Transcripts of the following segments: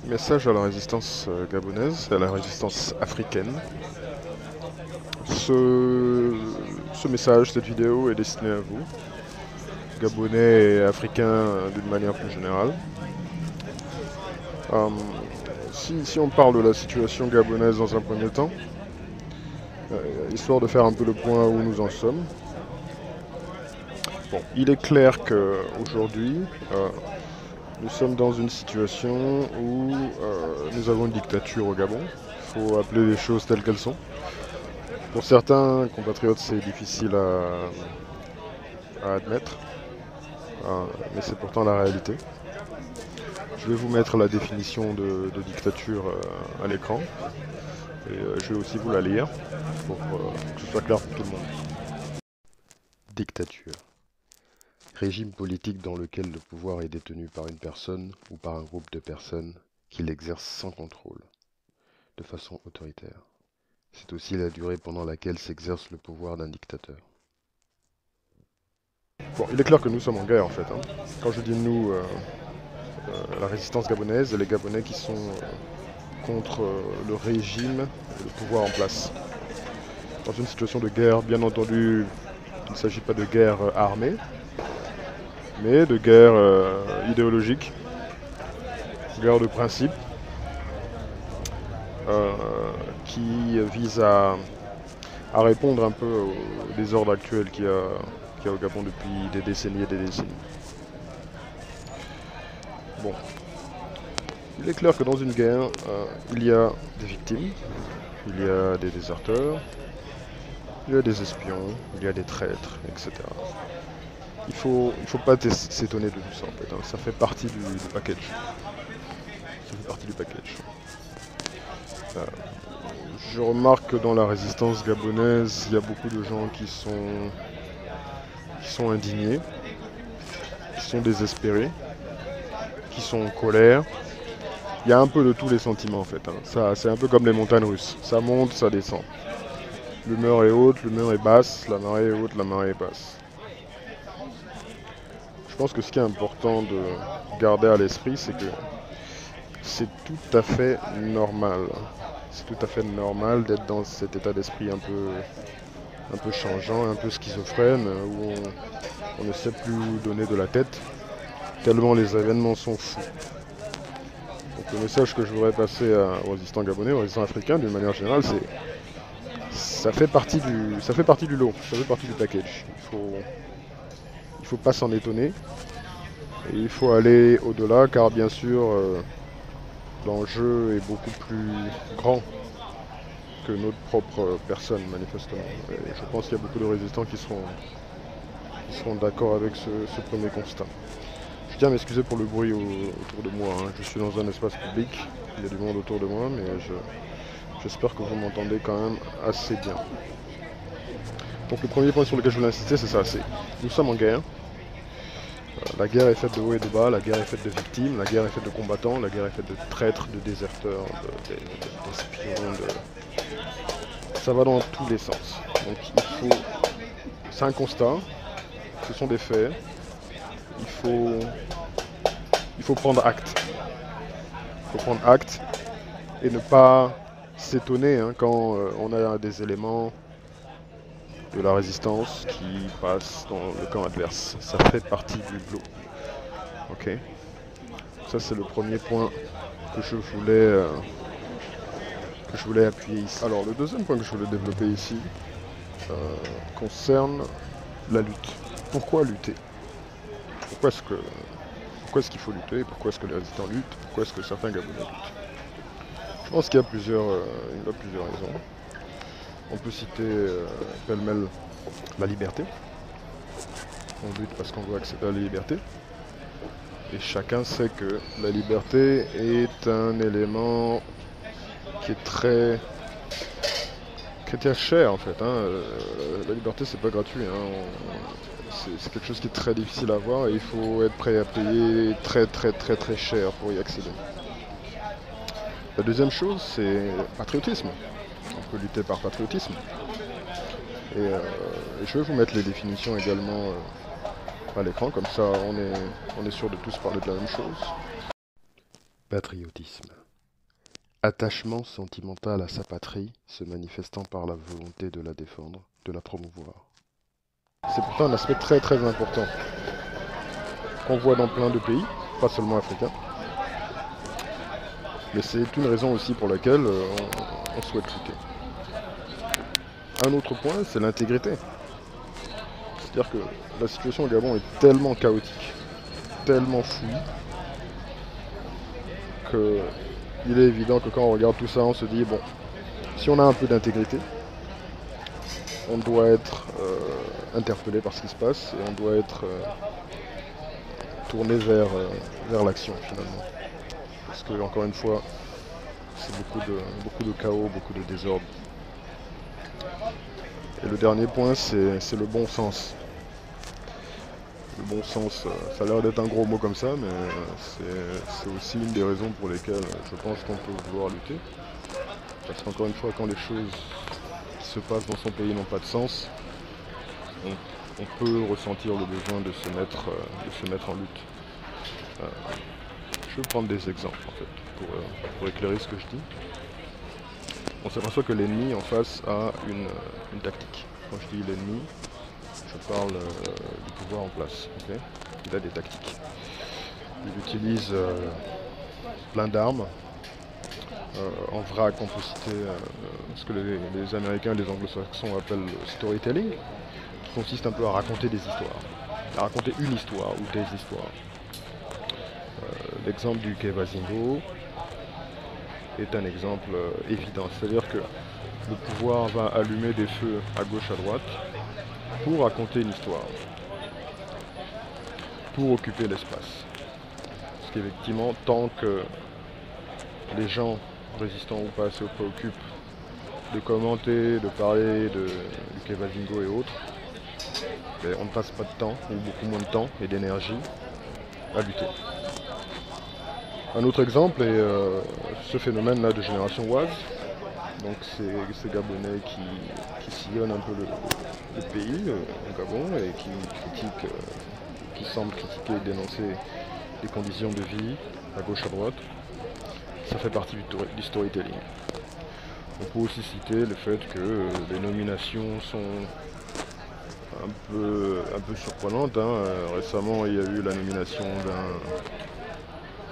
Message à la résistance gabonaise et à la résistance africaine. Ce message, cette vidéo est destinée à vous, Gabonais et Africains d'une manière plus générale. Euh, si on parle de la situation gabonaise dans un premier temps, histoire de faire un peu le point où nous en sommes. Bon, il est clair qu'aujourd'hui, nous sommes dans une situation où nous avons une dictature au Gabon. Il faut appeler les choses telles qu'elles sont. Pour certains compatriotes, c'est difficile à admettre, mais c'est pourtant la réalité. Je vais vous mettre la définition de dictature à l'écran, et je vais aussi vous la lire pour que ce soit clair pour tout le monde. Dictature. Régime politique dans lequel le pouvoir est détenu par une personne ou par un groupe de personnes qui l'exercent sans contrôle, de façon autoritaire. C'est aussi la durée pendant laquelle s'exerce le pouvoir d'un dictateur. Bon, il est clair que nous sommes en guerre en fait. Quand je dis nous, la résistance gabonaise et les Gabonais qui sont contre le régime et le pouvoir en place. Dans une situation de guerre, bien entendu, il ne s'agit pas de guerre armée, mais de guerre idéologique, guerre de principe, qui vise à répondre un peu au désordre actuel qu'il y a au Gabon depuis des décennies et des décennies. Bon, il est clair que dans une guerre, il y a des victimes, il y a des déserteurs, il y a des espions, il y a des traîtres, etc. Il faut pas s'étonner de tout ça en fait, ça fait partie du package. Ça fait partie du package. Je remarque que dans la résistance gabonaise, il y a beaucoup de gens qui sont indignés, qui sont désespérés, qui sont en colère. Il y a un peu de tous les sentiments en fait. Ça, c'est un peu comme les montagnes russes. Ça monte, ça descend. L'humeur est haute, l'humeur est basse, la marée est haute, la marée est basse. Je pense que ce qui est important de garder à l'esprit, c'est que c'est tout à fait normal. C'est tout à fait normal d'être dans cet état d'esprit un peu changeant, un peu schizophrène, où on ne sait plus où donner de la tête, tellement les événements sont fous. Donc le message que je voudrais passer aux résistants gabonais, aux résistants africains d'une manière générale, c'est ça fait partie du lot, ça fait partie du package. Il faut pas s'en étonner, et il faut aller au-delà, car bien sûr l'enjeu est beaucoup plus grand que notre propre personne, manifestement. Et je pense qu'il y a beaucoup de résistants qui seront d'accord avec ce premier constat. Je tiens à m'excuser pour le bruit autour de moi. Je suis dans un espace public, il y a du monde autour de moi, mais j'espère que vous m'entendez quand même assez bien. Donc le premier point sur lequel je voulais insister, c'est ça, nous sommes en guerre. La guerre est faite de haut et de bas, la guerre est faite de victimes, la guerre est faite de combattants, la guerre est faite de traîtres, de déserteurs, d'espions, ça va dans tous les sens. Donc c'est un constat, ce sont des faits, il faut prendre acte. Il faut prendre acte et ne pas s'étonner quand on a des éléments de la résistance qui passent dans le camp adverse. Ça fait partie du lot. Ok. Ça c'est le premier point que je voulais appuyer ici. Alors le deuxième point que je voulais développer ici concerne la lutte. Pourquoi lutter? Pourquoi est-ce qu'il faut lutter? Pourquoi est-ce que les résistants luttent? Pourquoi est-ce que certains Gabonais luttent? Je pense qu'il y a plusieurs raisons. On peut citer pêle-mêle la liberté. On lutte parce qu'on veut accéder à la liberté. Et chacun sait que la liberté est un élément qui est très cher en fait. La liberté c'est pas gratuit. C'est quelque chose qui est très difficile à avoir et il faut être prêt à payer très cher pour y accéder. La deuxième chose c'est patriotisme. On peut lutter par patriotisme. Et je vais vous mettre les définitions également à l'écran, comme ça on est sûr de tous parler de la même chose. Patriotisme. Attachement sentimental à sa patrie, se manifestant par la volonté de la défendre, de la promouvoir. C'est pourtant un aspect très très important qu'on voit dans plein de pays, pas seulement africains. Mais c'est une raison aussi pour laquelle on souhaite lutter. Un autre point, c'est l'intégrité. C'est-à-dire que la situation au Gabon est tellement chaotique, tellement fouille, qu'il est évident que quand on regarde tout ça, on se dit, bon, si on a un peu d'intégrité, on doit être interpellé par ce qui se passe et on doit être tourné vers l'action finalement. Parce que, encore une fois, c'est beaucoup de chaos, beaucoup de désordre. Et le dernier point, c'est le bon sens. Le bon sens, ça a l'air d'être un gros mot comme ça, mais c'est aussi une des raisons pour lesquelles je pense qu'on peut vouloir lutter. Parce qu'encore une fois, quand les choses qui se passent dans son pays n'ont pas de sens, on peut ressentir le besoin de se mettre en lutte. Je vais prendre des exemples en fait, pour éclairer ce que je dis. On s'aperçoit que l'ennemi en face a une tactique. Quand je dis l'ennemi, je parle du pouvoir en place. Okay, il a des tactiques. Il utilise plein d'armes. En vrac, on peut citer ce que les Américains et les Anglo-Saxons appellent le storytelling, qui consiste un peu à raconter des histoires, à raconter une histoire ou des histoires. L'exemple du Kevazingo est un exemple évident, c'est-à-dire que le pouvoir va allumer des feux à gauche, à droite, pour raconter une histoire, pour occuper l'espace. Parce qu'effectivement, tant que les gens, résistants ou pas, se préoccupent de commenter, de parler du Kevazingo et autres, on ne passe pas de temps, ou beaucoup moins de temps et d'énergie à lutter. Un autre exemple est ce phénomène-là de génération Waz. Donc ces Gabonais qui sillonnent un peu le pays, le Gabon, et qui critiquent, qui semblent critiquer et dénoncer les conditions de vie à gauche à droite. Ça fait partie du storytelling. On peut aussi citer le fait que les nominations sont un peu surprenantes. Récemment, il y a eu la nomination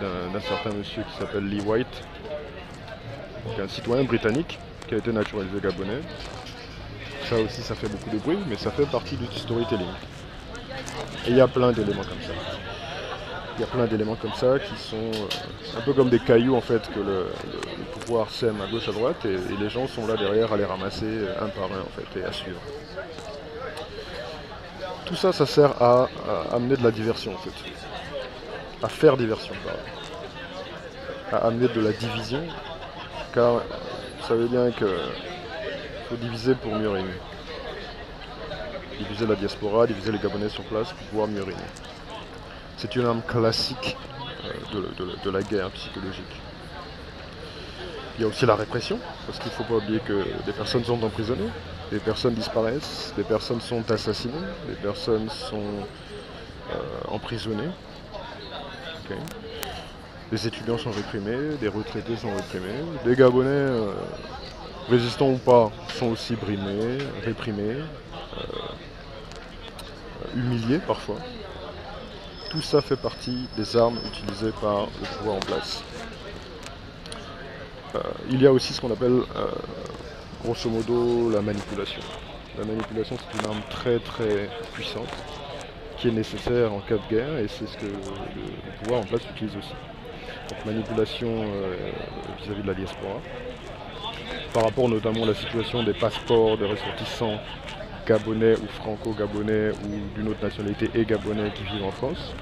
d'un certain monsieur qui s'appelle Lee White, donc un citoyen britannique qui a été naturalisé gabonais. Ça aussi, ça fait beaucoup de bruit, mais ça fait partie du storytelling. Et il y a plein d'éléments comme ça. Il y a plein d'éléments comme ça qui sont un peu comme des cailloux en fait que le pouvoir sème à gauche à droite et les gens sont là derrière à les ramasser un par un en fait et à suivre. Tout ça, ça sert à amener de la diversion en fait. À faire diversion, pardon. À amener de la division, car vous savez bien qu'il faut diviser pour mieux régner. Diviser la diaspora, diviser les Gabonais sur place pour pouvoir mieux régner. C'est une arme classique de la guerre psychologique. Il y a aussi la répression, parce qu'il ne faut pas oublier que des personnes sont emprisonnées, des personnes disparaissent, des personnes sont assassinées, des personnes sont emprisonnées. Okay. Les étudiants sont réprimés, des retraités sont réprimés, des Gabonais, résistants ou pas, sont aussi brimés, réprimés, humiliés parfois. Tout ça fait partie des armes utilisées par le pouvoir en place. Il y a aussi ce qu'on appelle, grosso modo, la manipulation. La manipulation, c'est une arme très très puissante qui est nécessaire en cas de guerre et c'est ce que le pouvoir en place utilise aussi. Donc manipulation vis-à-vis de la diaspora, par rapport notamment à la situation des passeports des ressortissants gabonais ou franco-gabonais ou d'une autre nationalité et gabonais qui vivent en France,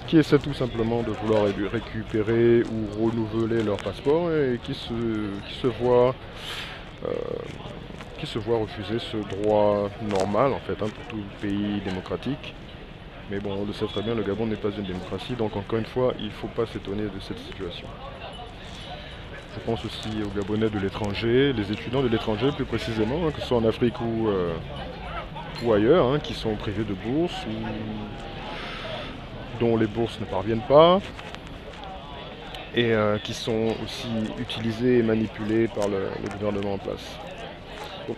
qui essaient tout simplement de vouloir récupérer ou renouveler leur passeport et qui se voient refuser ce droit normal en fait pour tout pays démocratique. Mais bon, on le sait très bien, le Gabon n'est pas une démocratie, donc encore une fois, il ne faut pas s'étonner de cette situation. Je pense aussi aux Gabonais de l'étranger, les étudiants de l'étranger plus précisément, que ce soit en Afrique ou ailleurs, qui sont privés de bourses ou dont les bourses ne parviennent pas, et qui sont aussi utilisés et manipulés par le gouvernement en place. Donc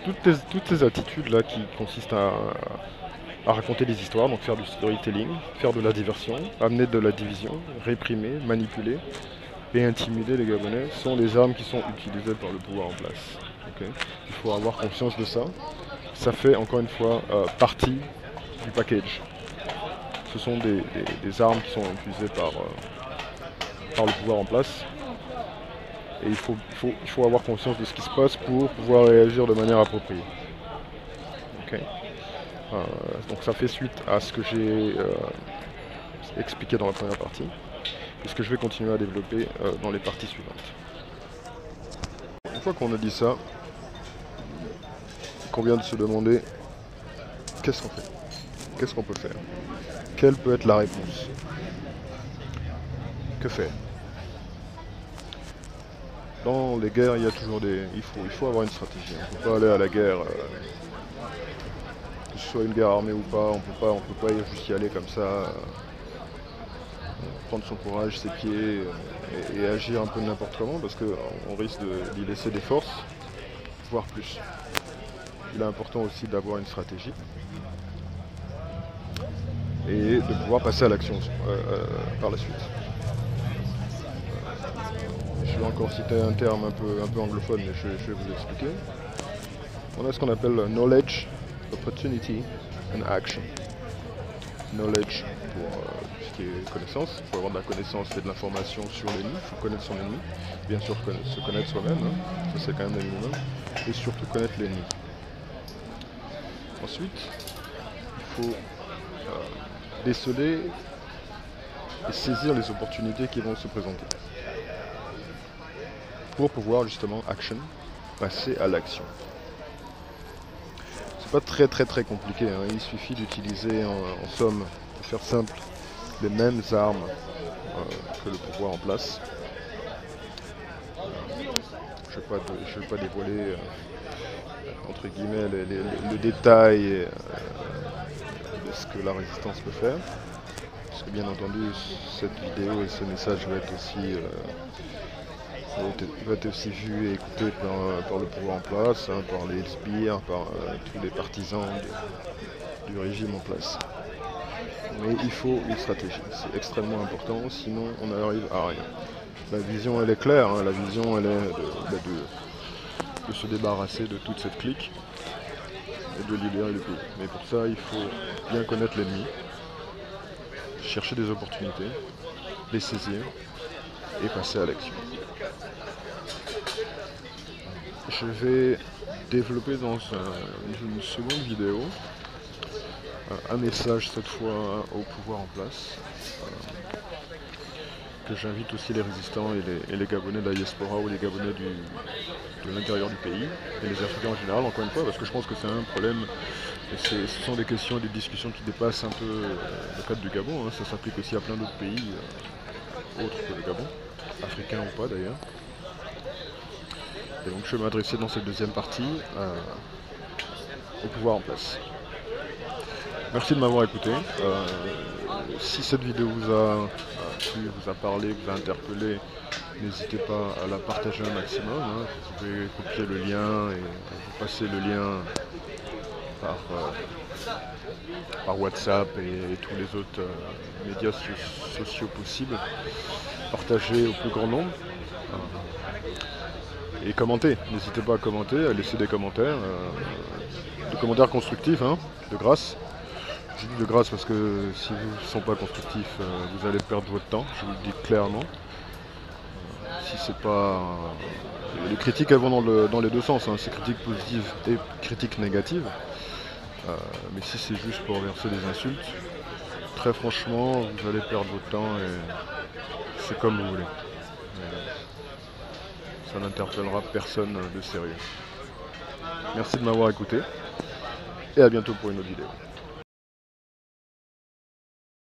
toutes ces attitudes-là qui consistent à raconter des histoires, donc faire du storytelling, faire de la diversion, amener de la division, réprimer, manipuler et intimider les Gabonais sont les armes qui sont utilisées par le pouvoir en place. Okay. Il faut avoir conscience de ça. Ça fait encore une fois partie du package. Ce sont des armes qui sont utilisées par le pouvoir en place. Et il faut avoir conscience de ce qui se passe pour pouvoir réagir de manière appropriée. Okay. Donc ça fait suite à ce que j'ai expliqué dans la première partie. Et ce que je vais continuer à développer dans les parties suivantes. Une fois qu'on a dit ça, qu'on vient de se demander qu'est-ce qu'on fait, qu'est-ce qu'on peut faire, quelle peut être la réponse, que faire. Dans les guerres, il y a toujours il faut avoir une stratégie. On ne peut pas aller à la guerre, que ce soit une guerre armée ou pas, on peut pas juste y aller comme ça. Prendre son courage, ses pieds et agir un peu n'importe comment parce qu'on risque d'y laisser des forces, voire plus. Il est important aussi d'avoir une stratégie et de pouvoir passer à l'action par la suite. Je vais encore citer un terme un peu anglophone, mais je vais vous expliquer. On a ce qu'on appelle knowledge, opportunity and action. Knowledge pour tout ce qui est connaissance, il faut avoir de la connaissance et de l'information sur l'ennemi, il faut connaître son ennemi, bien sûr se connaître soi-même, hein, ça c'est quand même le minimum, et surtout connaître l'ennemi. Ensuite, il faut déceler et saisir les opportunités qui vont se présenter pour pouvoir justement passer à l'action. C'est pas très compliqué, hein. Il suffit d'utiliser en somme, pour faire simple, les mêmes armes que le pouvoir en place. Je ne vais pas dévoiler entre guillemets le détail de ce que la résistance peut faire, parce que bien entendu cette vidéo et ce message va être aussi vu et écouté par le pouvoir en place, hein, par les sbires, par tous les partisans du régime en place. Mais il faut une stratégie, c'est extrêmement important, sinon on n'arrive à rien. La vision elle est claire, hein, la vision elle est de se débarrasser de toute cette clique et de libérer le pays. Mais pour ça il faut bien connaître l'ennemi, chercher des opportunités, les saisir et passer à l'action. Je vais développer dans une seconde vidéo un message cette fois au pouvoir en place, que j'invite aussi les résistants et les Gabonais de la diaspora ou les Gabonais de l'intérieur du pays et les Africains en général, encore une fois, parce que je pense que c'est un problème et ce sont des questions et des discussions qui dépassent un peu le cadre du Gabon, hein. Ça s'applique aussi à plein d'autres pays autres que le Gabon, africains ou pas d'ailleurs. Et donc je vais m'adresser dans cette deuxième partie au pouvoir en place. Merci de m'avoir écouté. Si cette vidéo vous a plu, vous a parlé, vous a interpellé, n'hésitez pas à la partager un maximum, hein. Vous pouvez copier le lien et vous passer le lien par WhatsApp et tous les autres médias sociaux possibles. Partagez au plus grand nombre. Et commentez, n'hésitez pas à commenter, à laisser des commentaires constructifs, hein, de grâce. Je dis de grâce parce que si vous ne sont pas constructifs, vous allez perdre votre temps, je vous le dis clairement. Si c'est pas... Les critiques elles vont dans les deux sens, hein, c'est critiques positives et critiques négatives. Mais si c'est juste pour verser des insultes, très franchement, vous allez perdre votre temps et c'est comme vous voulez. Ça n'interpellera personne de sérieux. Merci de m'avoir écouté et à bientôt pour une autre vidéo.